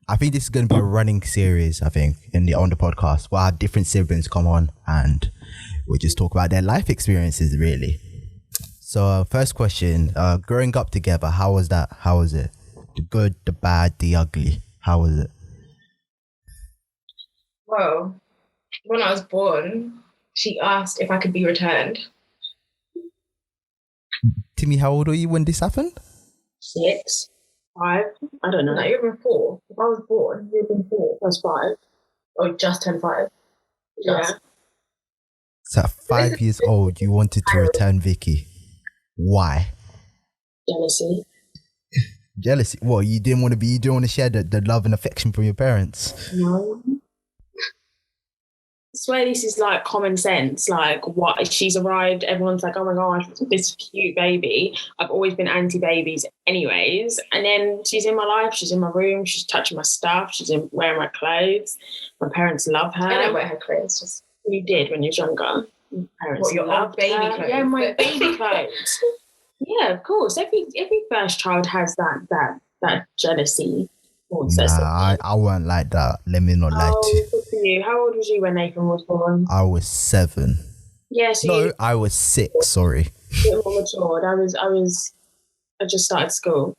I think this is going to be a running series. I think on the podcast, we'll have different siblings come on and we'll just talk about their life experiences, really. So, first question: growing up together, how was that? How was it? The good, the bad, the ugly. How was it? Well, when I was born, she asked if I could be returned. Timmy, how old were you when this happened? 6, 5, I don't know. No, you've been 4. If I was born, you've been 4. I was 5. Or just turned 5. Yeah. So at 5 years old, you wanted to return Vicky. Why? Jealousy. Jealousy? What, you didn't want to share the love and affection from your parents? No. I swear this is like common sense. Like, what, she's arrived, everyone's like, oh my gosh, this cute baby. I've always been anti-babies anyways. And then she's in my life, she's in my room, she's touching my stuff, she's wearing my clothes. My parents love her. I don't wear her clothes, just... You did when you was younger. Parents what, your old baby her. clothes? Yeah, my baby clothes. Yeah, of course. Every first child has that jealousy. Nah, I weren't like that. Let me not lie to you. Good for you. How old was you when Nathan was born? I was 7. Yeah, so no, I was 6. Sorry. You're more matured. I just started school.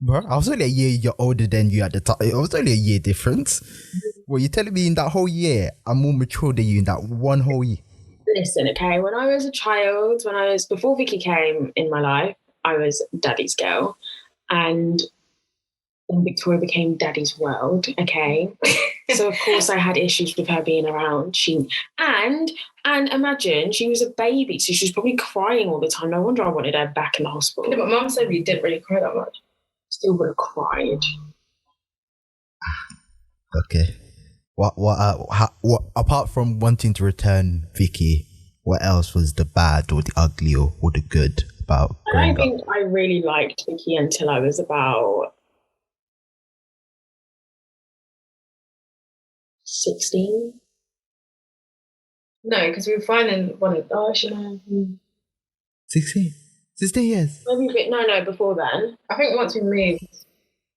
Bro, I was only a year older than you at the time. It was only a year difference. Well, you're telling me in that whole year, I'm more mature than you in that one whole year. Listen, okay, when I was a child, before Vicky came in my life, I was daddy's girl. And then Victoria became daddy's world, okay? So, of course, I had issues with her being around. And imagine, she was a baby, so she was probably crying all the time. No wonder I wanted her back in the hospital. Yeah, but Mum said we didn't really cry that much. Still would have cried. Okay. What apart from wanting to return Vicky, what else was the bad or the ugly or the good about growing up? I think I really liked Vicky until I was about 16. No, because we were finding one of... Oh, should I? 16 years? Maybe a bit, no, before then. I think once we moved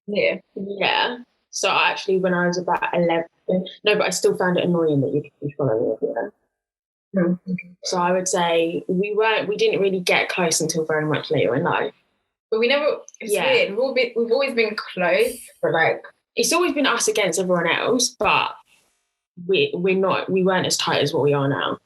here. Yeah. So actually when I was about 11, no, but I still found it annoying that you could be following me everywhere. No, okay. So I would say we didn't really get close until very much later in life. But we never, it's weird. We've always been close, but like... It's always been us against everyone else, but we weren't as tight as what we are now.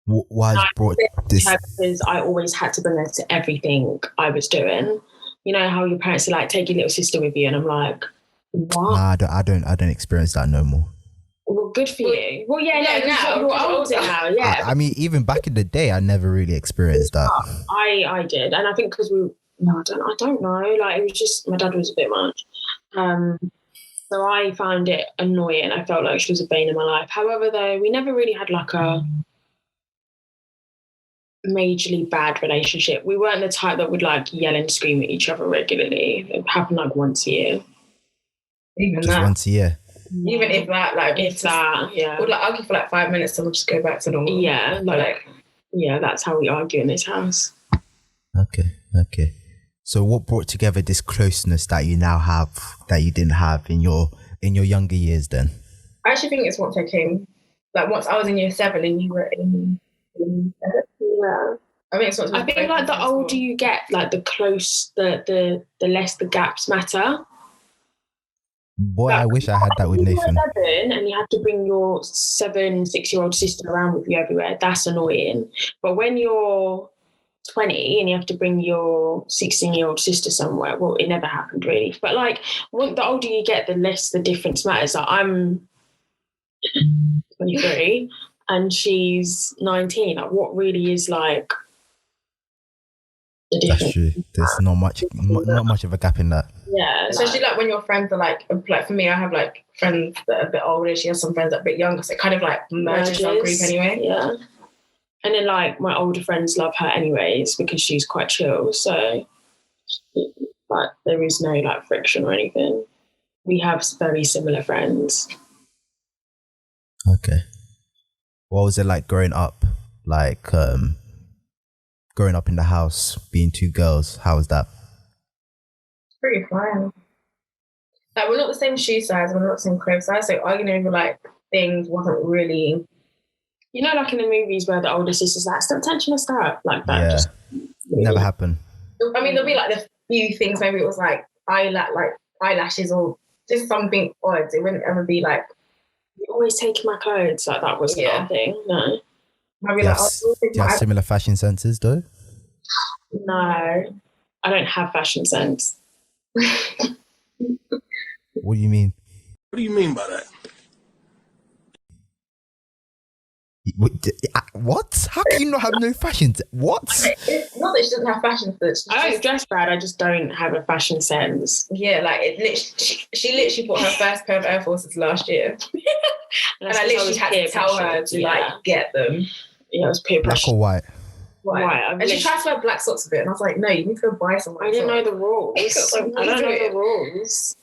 Why has brought this? Because I always had to bring her to everything I was doing. You know how your parents are like, take your little sister with you, and I'm like, what? Nah, I don't experience that no more. Well, good for you. Well, yeah, now you're older now. Yeah. I mean, even back in the day, I never really experienced that. I did, and I think because I don't know. Like, it was just my dad was a bit much. So I found it annoying. I felt like she was a bane in my life. However, though, we never really had like a majorly bad relationship. We weren't the type that would like yell and scream at each other regularly. It happened like once a year. Even just that. Once a year. Even if that, like, if that, yeah. We'd like argue for like 5 minutes and we'll just go back to normal. Yeah, yeah, that's how we argue in this house. Okay. So what brought together this closeness that you now have that you didn't have in your younger years then? I actually think it's once I came, like once I was in year 7 and you were in yeah. I think it's I think like the older you get, like the less the gaps matter. Boy, like, I wish I had that with Nathan. 7 and you have to bring your 6-year-old sister around with you everywhere. That's annoying. But when you're 20 and you have to bring your 16-year-old sister somewhere, well, it never happened really. But like, the older you get, the less the difference matters. Like, I'm 23 and she's 19. Like, what really is like the difference? That's true. There's not much of a gap in that. Yeah, especially like when your friends are like for me, I have like friends that are a bit older. She has some friends that are a bit younger, so it kind of like merges our group anyway. Yeah, and then like my older friends love her anyways because she's quite chill. So, like, there is no like friction or anything. We have very similar friends. Okay, what was it like growing up? Like growing up in the house, being 2 girls. How was that? Pretty fun. Like, we're not the same shoe size, we're not the same clothes size, so arguing over like things wasn't really. You know, like in the movies where the older sister's like, stop touching my stuff, like that. Yeah. Just Never happened. I mean, there'll be like the few things, maybe it was like eyelashes or just something odd. It wouldn't ever be like, you're always taking my clothes, like that was not a thing. No. Maybe Yes. Do you have similar fashion senses though? No, I don't have fashion sense. What do you mean? What do you mean by that? What? How can you not have no fashion? What? It's not that she doesn't have fashion sense. I don't dress bad. I just don't have a fashion sense. Yeah, like she literally bought her first pair of Air Forces last year, and I literally had to tell her to like get them. Yeah, it was peer Black pressure. or white? White. And she tried to wear black socks with it, and I was like, no, you need to go buy some. I didn't know the rules. I don't know the rules.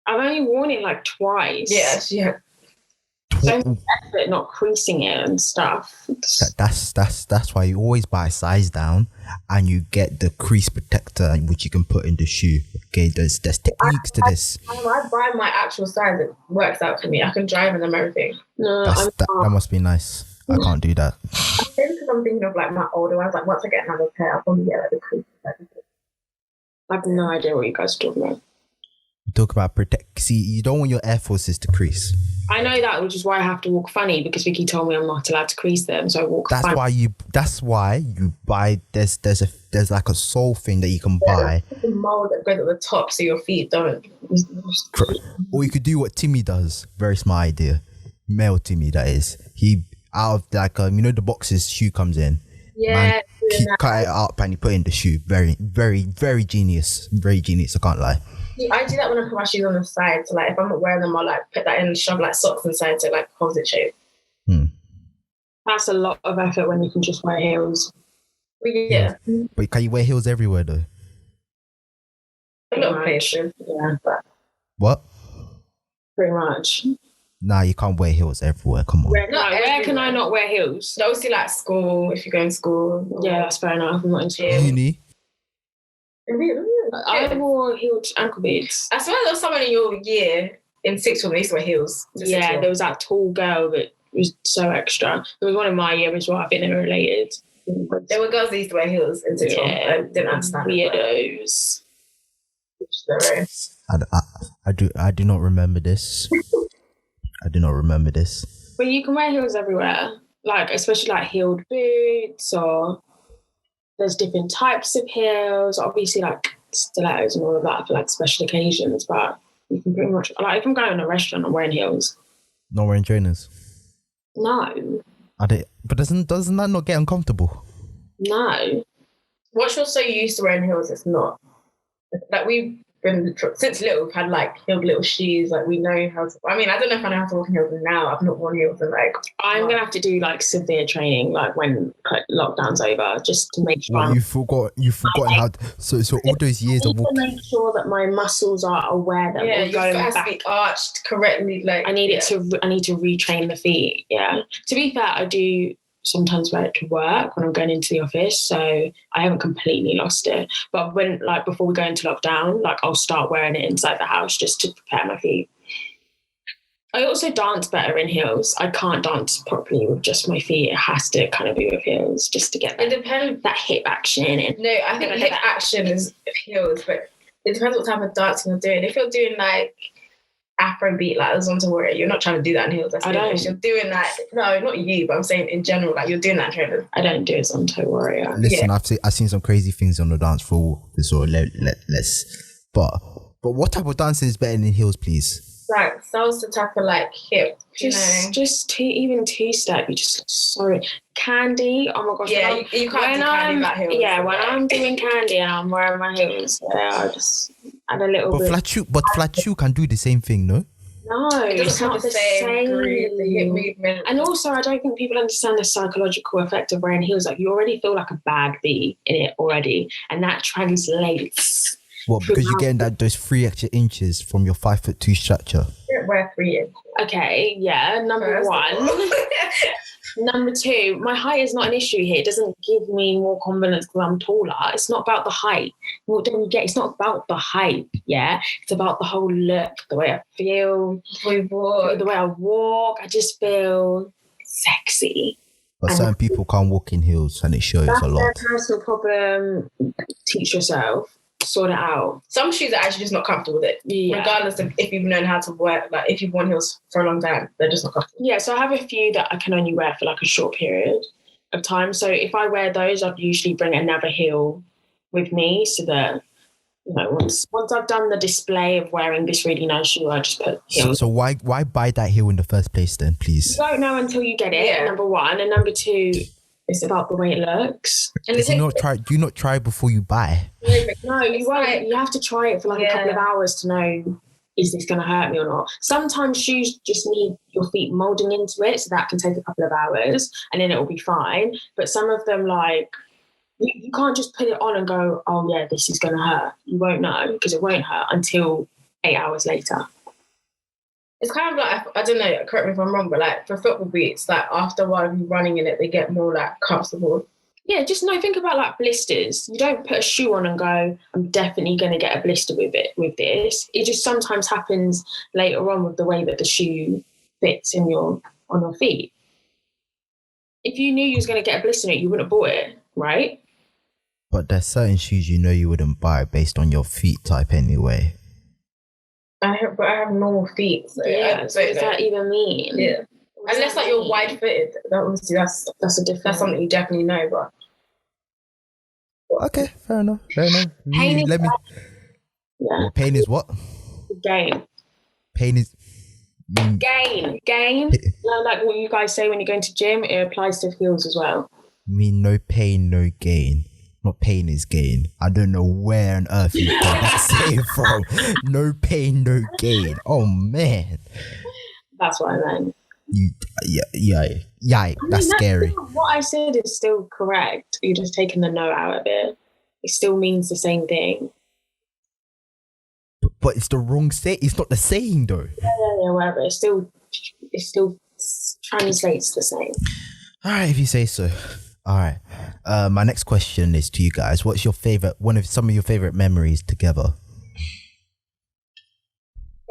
I've only worn it like twice. Yeah, she had. So effort not creasing it and stuff. That's why you always buy a size down, and you get the crease protector which you can put in the shoe. Okay, there's techniques to this. I buy my actual size. It works out for me. I can drive in them, everything. No, that must be nice. I can't do that. I think because I'm thinking of like my older ones. Like once I get another pair, I'll probably get like the crease protector. I have no idea what you guys are talking about. Talk about protect. See, you don't want your Air Forces to crease. I know that, which is why I have to walk funny, because Vicky told me I'm not allowed to crease them, so I walk funny. That's why you buy. There's like a sole thing that you can buy. The mold that goes at the top, so your feet don't. Or you could do what Timmy does. Very smart idea. Male Timmy, that is. He out of like you know the boxes shoe comes in. Yeah. Man, he cut it up and he put it in the shoe. Very, very, very genius. Very genius. I can't lie. I do that when I put my shoes on the side. So like if I'm not wearing them, I'll like put that in and shove like socks inside so it like holds it shape. That's a lot of effort when you can just wear heels. But yeah. But can you wear heels everywhere though? A lot of places. Yeah. But What? Pretty much. Nah, you can't wear heels everywhere. Come on. Where can I not wear heels? so obviously like school, if you go in school. Yeah, that's fair enough. I'm not in school. Uni. I wore heeled ankle boots. I swear there was someone in your year in sixth form that used to wear heels. Yeah, there was that tall girl that was so extra. There was one in my year as well. I think they were related. There were girls that used to wear heels in sixth form. I didn't understand. Weirdos. I do not remember this. I do not remember this. But you can wear heels everywhere, like especially like heeled boots, or there's different types of heels. Obviously, like stilettos and all of that for like special occasions. But you can pretty much like if I'm going to a restaurant, I'm wearing heels. Not wearing trainers. No. But doesn't that not get uncomfortable? No. Once you're so used to wearing heels, it's not. Like we've been since little, we've had like heeled little shoes. Like we know how to. I mean, I don't know if I know how to walk in heels now. I've not worn heels in like. I'm gonna have to do like severe training, like when lockdown's over, just to make sure. Well, you forgot how. So all those years of walking. To make sure that my muscles are aware that we're going has back. to be arched correctly. Like I need to retrain the feet. Yeah. To be fair, I do sometimes wear it to work when I'm going into the office, so I haven't completely lost it. But when like before we go into lockdown, like I'll start wearing it inside the house just to prepare my feet. I also dance better in heels. I can't dance properly with just my feet. It has to kind of be with heels just to get that hip action in. No, I think hip action is heels, but it depends what type of dancing you're doing. If you're doing like Afrobeat, like Azonto Warrior, you're not trying to do that in heels. That's English. You're doing that. No, not you, but I'm saying in general, like you're doing that in trainers. I don't do Azonto Warrior. Listen, I've seen some crazy things on the dance floor. So let's. But what type of dancing is better than heels, please? Like salsa type of like hip. Just two-step. You just look so Candy. Oh my gosh. Yeah, you can't do Candy without heels. Yeah, when I'm doing Candy and I'm wearing my heels, I just add a little bit. Flat shoe can do the same thing, no? No, it's not the same. The hip movement. And also, I don't think people understand the psychological effect of wearing heels. Like, you already feel like a bad bee in it already, and that translates. Well, because you're getting those 3 extra inches from your 5'2" stature. Yeah, wear 3 inches. Okay, yeah, number one. Number two, my height is not an issue here. It doesn't give me more confidence because I'm taller. It's not about the height. What don't you get? It's not about the height, yeah? It's about the whole look, the way I feel, the way I walk. I just feel sexy. But certain people can't walk in heels and it shows a lot. That's their personal problem. Teach yourself. Sort it out. Some shoes are actually just not comfortable with it. Yeah. Regardless of if you've known how to wear, like if you've worn heels for a long time, they're just not comfortable. Yeah, so I have a few that I can only wear for like a short period of time. So if I wear those, I'd usually bring another heel with me so that, you know, once I've done the display of wearing this really nice shoe, I just put heels. So why buy that heel in the first place then, please? You don't know until you get it, number one. And number two, it's about the way it looks. And do you not try before you buy? No, you won't. You have to try it for like a couple of hours to know, is this going to hurt me or not? Sometimes shoes just need your feet molding into it, so that can take a couple of hours and then it will be fine. But some of them, like, you can't just put it on and go, oh yeah, this is going to hurt. You won't know because it won't hurt until 8 hours later. It's kind of like, I don't know, correct me if I'm wrong, but like for football boots, like after a while of you running in it, they get more like comfortable. Yeah, just think about like blisters. You don't put a shoe on and go, I'm definitely going to get a blister with this. It just sometimes happens later on with the way that the shoe fits on your feet. If you knew you was going to get a blister in it, you wouldn't have bought it, right? But there's certain shoes you know you wouldn't buy based on your feet type anyway. I have normal feet. So yeah, so what does that even mean? Yeah. Unless like you're wide footed, obviously that's a different. That's something you definitely know. But okay, fair enough. Pain is Well, pain is what? Gain. Pain is gain. Like what you guys say when you go into gym, it applies to heels as well. No pain, no gain. Not pain is gain. I don't know where on earth you got that saying from. No pain, no gain. Oh man. That's what I meant. Yeah. That's scary. What I said is still correct. You're just taking the no out of it. It still means the same thing. But it's the wrong say. It's not the saying though. Yeah, whatever. It still translates the same. All right, if you say so. All right. My next question is to you guys. What's your favorite? Some of your favorite memories together?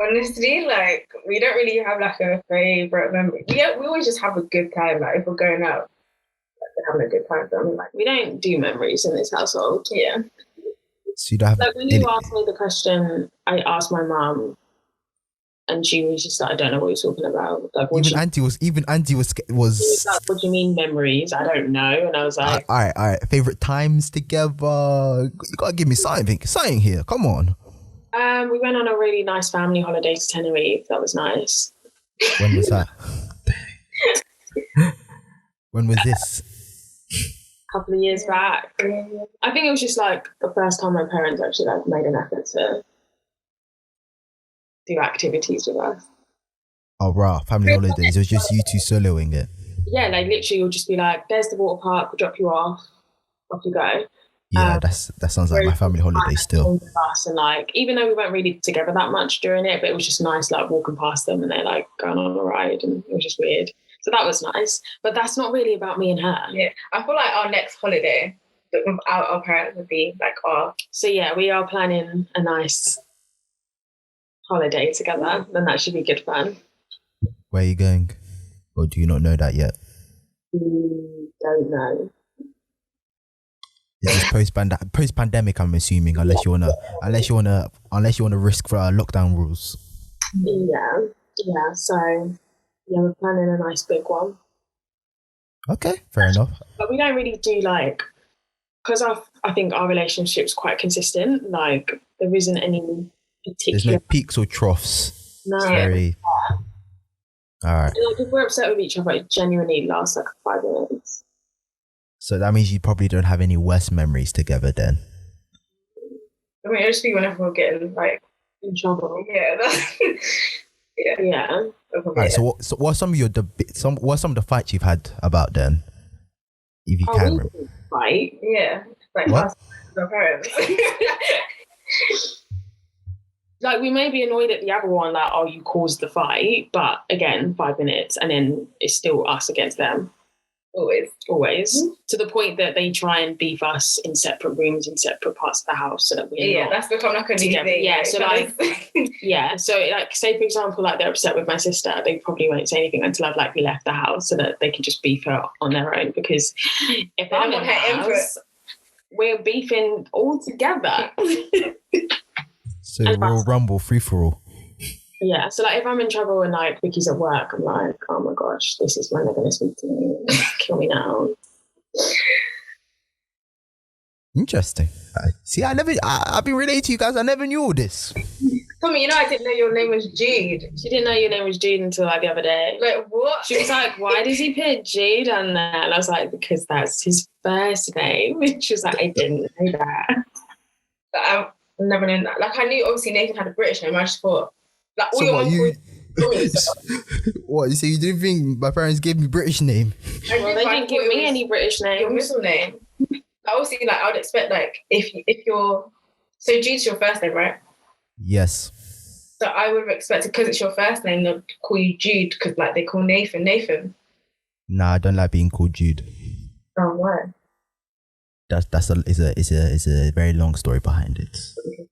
Honestly, like we don't really have like a favorite memory. We always just have a good time. Like if we're going out, like, we're having a good time. So I mean, like we don't do memories in this household. Yeah. So you don't have. Like when you asked me the question, I asked my mum, and she was just like, "I don't know what you're talking about." Like, Auntie was. Like, what do you mean memories? I don't know. And I was like, all right. Favorite times together. You gotta give me something here. Come on. We went on a really nice family holiday to Tenerife. That was nice. When was that? When was this? A couple of years back. I think it was just like the first time my parents actually like made an effort to do activities with us. Oh, right. Family holidays. It was just you two soloing it. Yeah, like literally you'll just be like, there's the water park, we'll drop you off you go. Yeah, that sounds like my family holiday still. And like, even though we weren't really together that much during it, but it was just nice, like walking past them and they're like going on a ride, and it was just weird. So that was nice, but that's not really about me and her. Yeah, I feel like our next holiday without our parents would be like our. So yeah, we are planning a nice holiday together, and that should be good fun. Where are you going, or do you not know that yet? Don't know. Is this post-pandemic? I'm assuming, unless you wanna risk for lockdown rules. Yeah. So yeah, we're planning a nice big one. Okay, fair enough. But we don't really do like, because I think our relationship's quite consistent. Like there isn't any particular. There's no peaks or troughs. No. It's very. All right. Like if we're upset with each other, it genuinely lasts like 5 minutes. So that means you probably don't have any worse memories together then. I mean, it'll just be whenever we're getting like in trouble. Yeah. Yeah. All right. So what are some of the fights you've had about then? If you can remember. Fight. Yeah. Like what? our parents. like we may be annoyed at the other one, like, oh, you caused the fight, but again, 5 minutes, and then it's still us against them. Always. Mm-hmm. To the point that they try and beef us in separate rooms in separate parts of the house so that we're not that's become like a new thing. Yeah, so like so like say for example, like they're upset with my sister, they probably won't say anything until I've like left the house so that they can just beef her on their own, because if I'm in the house, we're beefing all together. So Royal Rumble free for all. Yeah, so like if I'm in trouble and like Vicky's at work, I'm like, oh my gosh, this is when they're going to speak to me. Kill me now. Interesting. See, I've been related to you guys. I never knew all this. Tommy, I didn't know your name was Jude. She didn't know your name was Jude until like the other day. Like, what? She was like, why does he put Jude on there? And I was like, because that's his first name. And she was like, I didn't know that. But I've never known that. Like, I knew obviously Nathan had a British name. I just thought, like, all so your what, you say you didn't think my parents gave me British name? Well, they didn't give me any British name. Your middle name. Obviously, like, I would expect, like, if you're... So Jude's your first name, right? Yes. So I would have expected, because it's your first name, they'll call you Jude, because, like, they call Nathan. Nah, I don't like being called Jude. Oh, why? It's a very long story behind it.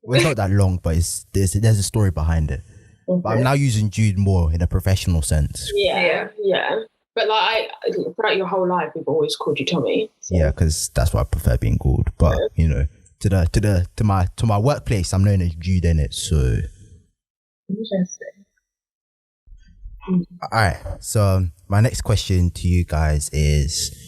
Well, it's not that long, but there's a story behind it. Okay. But I'm now using Jude more in a professional sense. Yeah. But like, throughout your whole life, we've always called you Tommy. So. Yeah, because that's what I prefer being called. But you know, to my workplace, I'm known as Jude in it. So interesting. All right. So my next question to you guys is: